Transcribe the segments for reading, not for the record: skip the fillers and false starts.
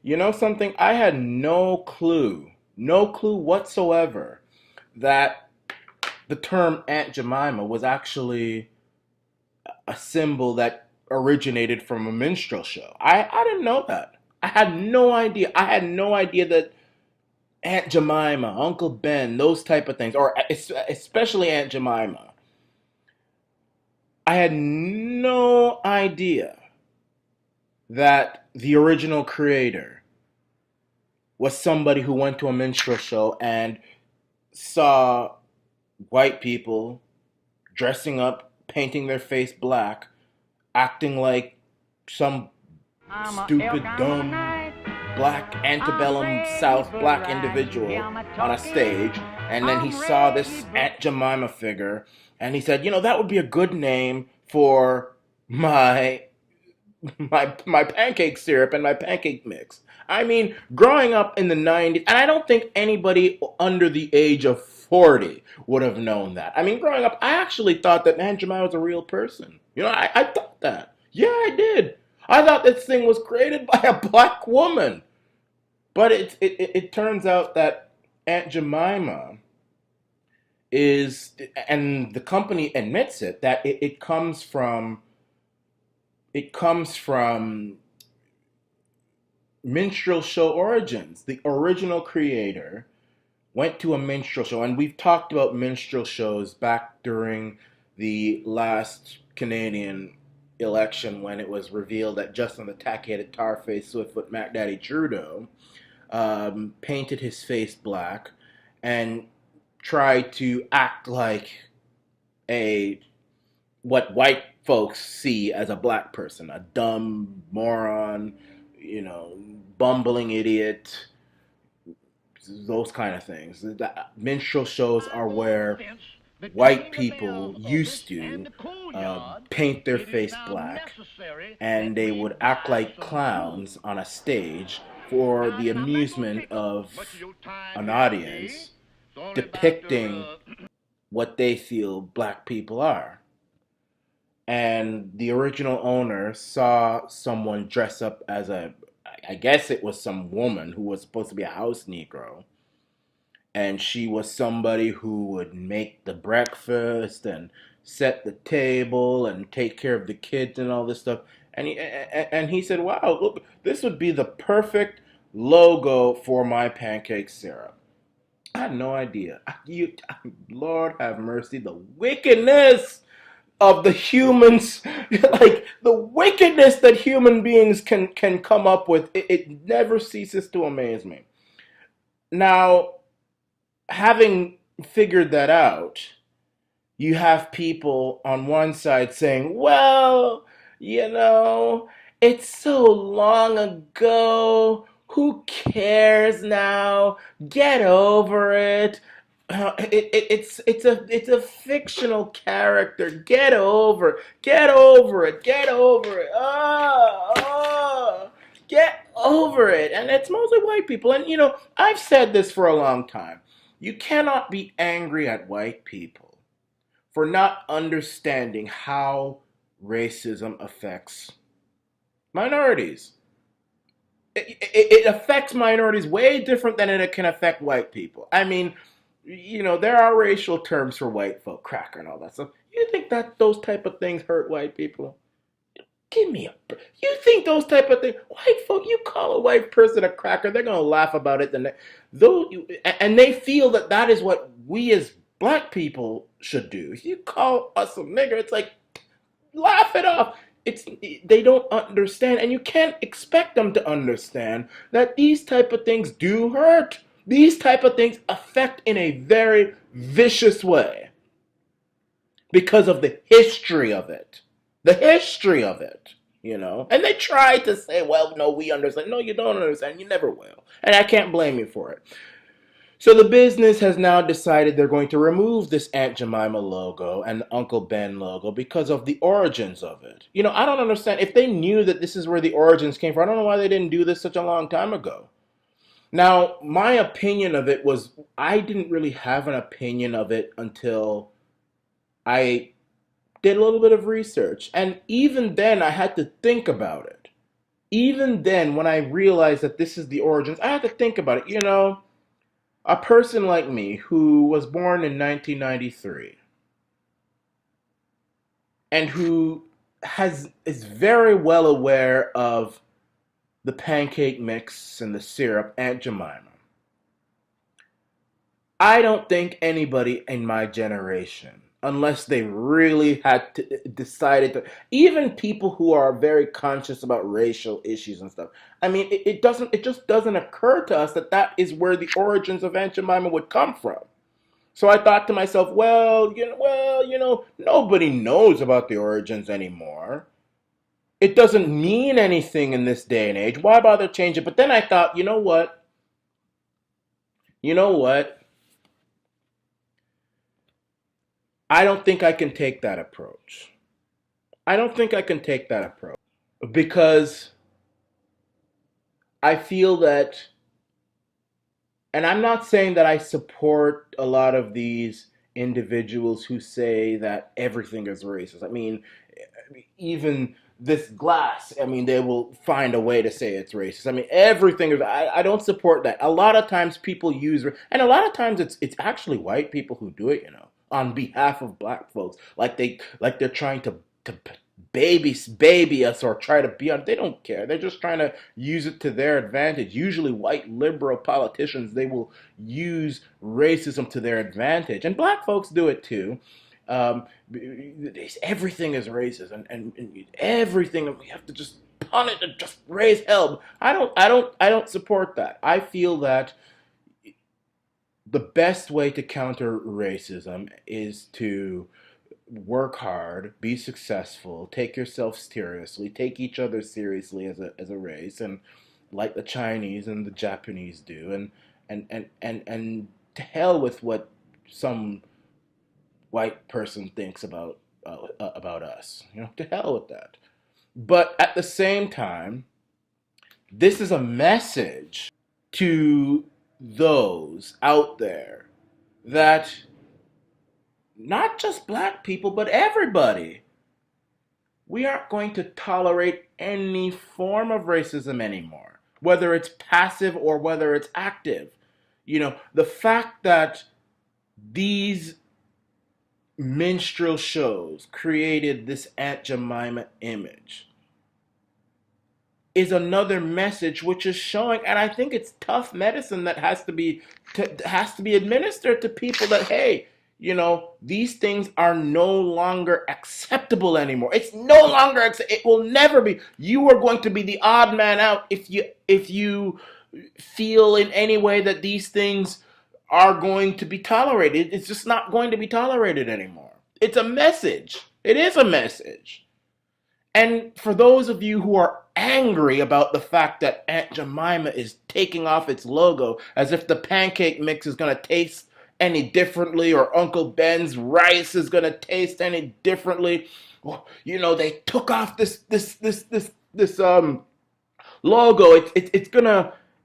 You know something? I had no clue whatsoever that the term Aunt Jemima was actually a symbol that originated from a minstrel show. I didn't know that. I had no idea. I had no idea that Aunt Jemima, Uncle Ben, those type of things, or especially Aunt Jemima. I had no idea that the original creator was somebody who went to a minstrel show and saw white people dressing up, painting their face black, acting like some I'm a elk, stupid, I'm a dumb, knight. black I'm antebellum ready South for black ride. individual Yeah, I'm a on a talking. stage, and then he I'm saw ready this for. Aunt Jemima figure, and he said, that would be a good name for my my pancake syrup and my pancake mix. I mean, growing up in the 90s, and I don't think anybody under the age of 40 would have known that. I mean, growing up, I actually thought that Aunt Jemima was a real person. I thought that. Yeah, I did. I thought this thing was created by a black woman. But it turns out that Aunt Jemima is, and the company admits it, that it comes from minstrel show origins. The original creator went to a minstrel show, and we've talked about minstrel shows back during the last Canadian election when it was revealed that Justin the tack-headed tar-faced Swiftfoot Mac Daddy Trudeau painted his face black and tried to act like a what white folks see as a black person, a dumb moron, you know, bumbling idiot, those kind of things. The minstrel shows I are walk the where fence white between the mayor's people office used and to the coal yard. paint their It is face now black, necessary and that they we would act buy like some coal. clowns on a stage for Now, the I'm not gonna amusement take up of much of your time an here today. audience It's only about depicting what they feel black people are. And the original owner saw someone dress up as I guess it was some woman who was supposed to be a house Negro. And she was somebody who would make the breakfast and set the table and take care of the kids and all this stuff. And he said, "Wow, look, this would be the perfect logo for my pancake syrup." I had no idea. Lord have mercy, the wickedness of the humans, like the wickedness that human beings can come up with. It never ceases to amaze me. Now, having figured that out, you have people on one side saying, well, you know, it's so long ago. Who cares now? Get over it. It's a fictional character. Get over it. Get over it. Get over it. And it's mostly white people. And I've said this for a long time. You cannot be angry at white people for not understanding how racism affects minorities. It affects minorities way different than it can affect white people. I mean, there are racial terms for white folk, cracker and all that stuff. You think that those type of things hurt white people? Give me a. You think those type of things? White folk, you call a white person a cracker, they're gonna laugh about it. And they feel that that is what we as black people should do. If you call us a nigger, it's like laugh it off. It's they don't understand, and you can't expect them to understand that these type of things do hurt. These type of things affect in a very vicious way because of the history of it. The history of it. And they try to say, well, no, we understand. No, you don't understand. You never will. And I can't blame you for it. So the business has now decided they're going to remove this Aunt Jemima logo and Uncle Ben logo because of the origins of it. I don't understand. If they knew that this is where the origins came from, I don't know why they didn't do this such a long time ago. Now, my opinion of it was I didn't really have an opinion of it until I did a little bit of research. And even then, I had to think about it. even then, when I realized that this is the origins, I had to think about it. A person like me who was born in 1993 and who has is very well aware of the pancake mix and the syrup, Aunt Jemima. I don't think anybody in my generation, unless they really had decided to, even people who are very conscious about racial issues and stuff. I mean, it just doesn't occur to us that that is where the origins of Aunt Jemima would come from. So I thought to myself, nobody knows about the origins anymore. It doesn't mean anything in this day and age. Why bother change it? But then I thought, you know what? You know what? I don't think I can take that approach. I don't think I can take that approach because I feel that, and I'm not saying that I support a lot of these individuals who say that everything is racist. Even this glass, they will find a way to say it's racist. Everything is, I don't support that. A lot of times people use, and a lot of times it's actually white people who do it, on behalf of black folks. They're trying to baby us or try to be on, they don't care. They're just trying to use it to their advantage. Usually white liberal politicians, they will use racism to their advantage. And black folks do it too. Um, Everything is racist, and everything we have to just pun it and just raise hell. I don't support that. I feel that the best way to counter racism is to work hard, be successful, take yourself seriously, take each other seriously as a race, and like the Chinese and the Japanese do, and to hell with what some white person thinks about us. To hell with that. But at the same time, this is a message to those out there that not just black people, but everybody, we aren't going to tolerate any form of racism anymore, whether it's passive or whether it's active. The fact that these minstrel shows created this Aunt Jemima image is another message which is showing, and I think it's tough medicine that has to be administered to people that, hey, these things are no longer acceptable anymore. It's no longer it will never be. You are going to be the odd man out if you feel in any way that these things are going to be tolerated. It's just not going to be tolerated anymore. It's a message. It is a message. And for those of you who are angry about the fact that Aunt Jemima is taking off its logo as if the pancake mix is going to taste any differently or Uncle Ben's rice is going to taste any differently, well, they took off this logo.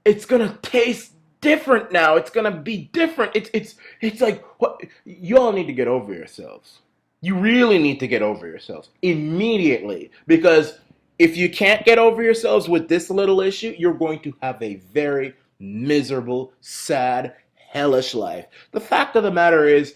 It's gonna taste different now. It's gonna be different. It's like, what, you all need to get over yourselves. You really need to get over yourselves immediately, because if you can't get over yourselves with this little issue, you're going to have a very miserable, sad, hellish life. The fact of the matter is,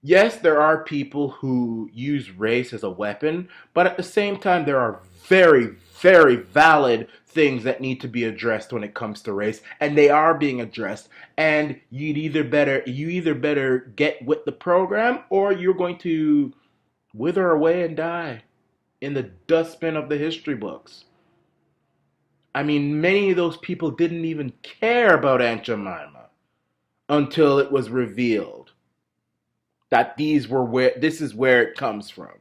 yes, there are people who use race as a weapon, but at the same time, there are very, very valid things that need to be addressed when it comes to race, and they are being addressed. And you either better get with the program, or you're going to wither away and die in the dustbin of the history books. Many of those people didn't even care about Aunt Jemima until it was revealed that this is where it comes from.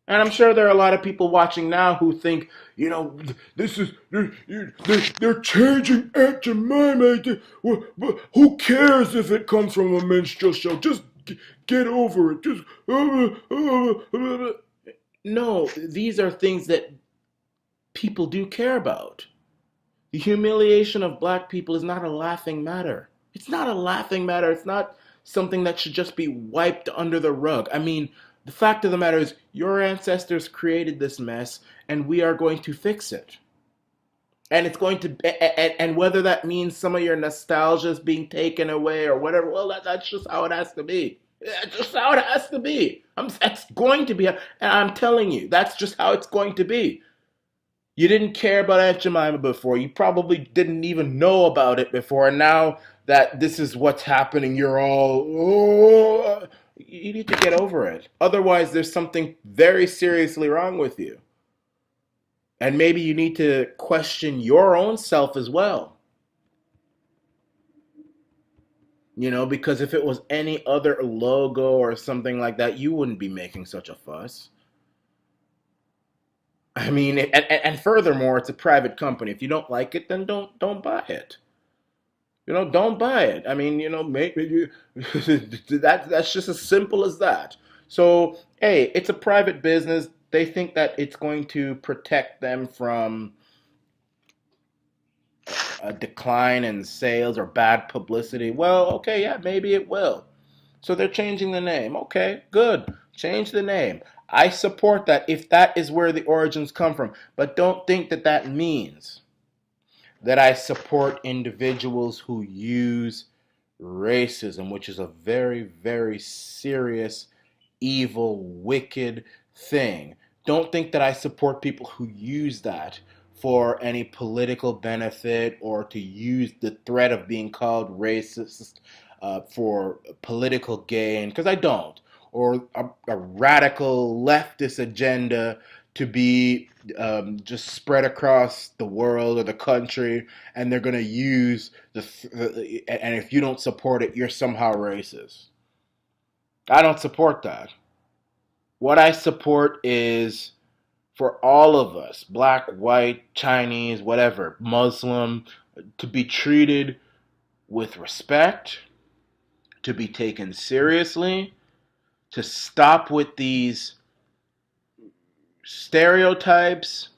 And I'm sure there are a lot of people watching now who think, this is they're changing Aunt Jemima. Who cares if it comes from a minstrel show? Just get over it. Just no. These are things that people do care about. The humiliation of black people is not a laughing matter. It's not a laughing matter. It's not something that should just be wiped under the rug. The fact of the matter is, your ancestors created this mess, and we are going to fix it. And it's going to, and whether that means some of your nostalgia is being taken away or whatever, well, that's just how it has to be. That's just how it has to be. That's going to be, and I'm telling you, that's just how it's going to be. You didn't care about Aunt Jemima before. You probably didn't even know about it before. And now that this is what's happening, you're all, oh, you need to get over it. Otherwise, there's something very seriously wrong with you. And maybe you need to question your own self as well. Because if it was any other logo or something like that, you wouldn't be making such a fuss. I mean, and furthermore, it's a private company. If you don't like it, then don't buy it. Don't buy it. I mean, maybe that's just as simple as that. So, hey, it's a private business. They think that it's going to protect them from a decline in sales or bad publicity. Well, okay, yeah, maybe it will. So they're changing the name. Okay, good. Change the name. I support that if that is where the origins come from. But don't think that that means that I support individuals who use racism, which is a very, very serious, evil, wicked thing. Don't think that I support people who use that for any political benefit or to use the threat of being called racist for political gain, because I don't. Or a radical leftist agenda to be just spread across the world or the country, and they're going to use and if you don't support it, you're somehow racist. I don't support that. What I support is for all of us, black, white, Chinese, whatever, Muslim, to be treated with respect, to be taken seriously, to stop with these stereotypes,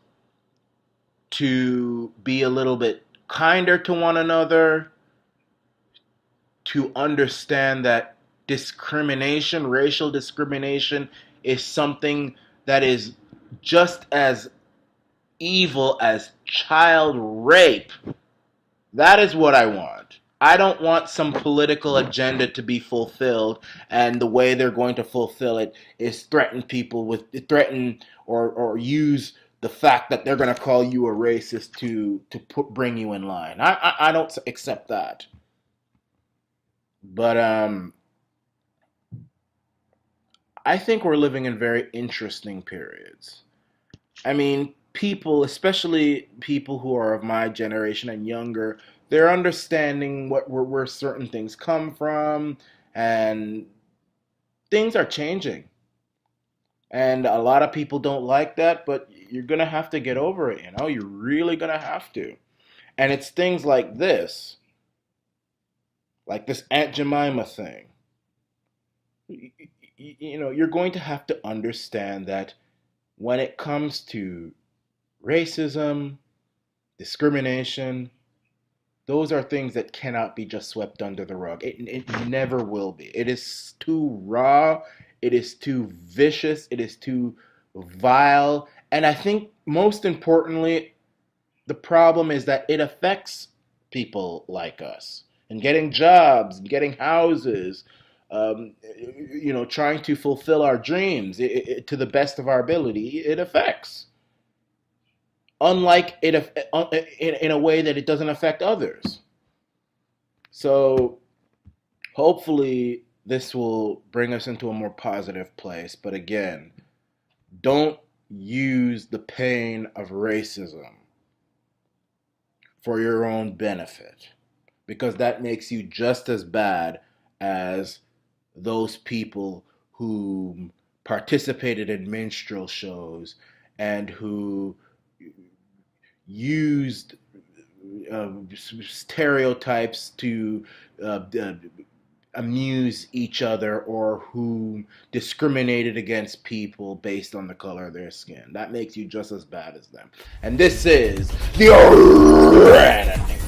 to be a little bit kinder to one another, to understand that discrimination, racial discrimination, is something that is just as evil as child rape. That is what I want. I don't want some political agenda to be fulfilled, and the way they're going to fulfill it is threaten or use the fact that they're going to call you a racist to bring you in line. I don't accept that. But I think we're living in very interesting periods. I mean, people, especially people who are of my generation and younger, they're understanding where certain things come from, and things are changing. And a lot of people don't like that, but you're gonna have to get over it. You're really gonna have to. And it's things like this Aunt Jemima thing. You're going to have to understand that when it comes to racism, discrimination, those are things that cannot be just swept under the rug. It never will be. It is too raw. It is too vicious. It is too vile. And I think most importantly, the problem is that it affects people like us and getting jobs, getting houses, trying to fulfill our dreams to the best of our ability. It affects. Unlike it in a way that it doesn't affect others. So hopefully this will bring us into a more positive place. But again, don't use the pain of racism for your own benefit, because that makes you just as bad as those people who participated in minstrel shows and who used stereotypes to amuse each other, or who discriminated against people based on the color of their skin. That makes you just as bad as them. And this is the Arana Nation.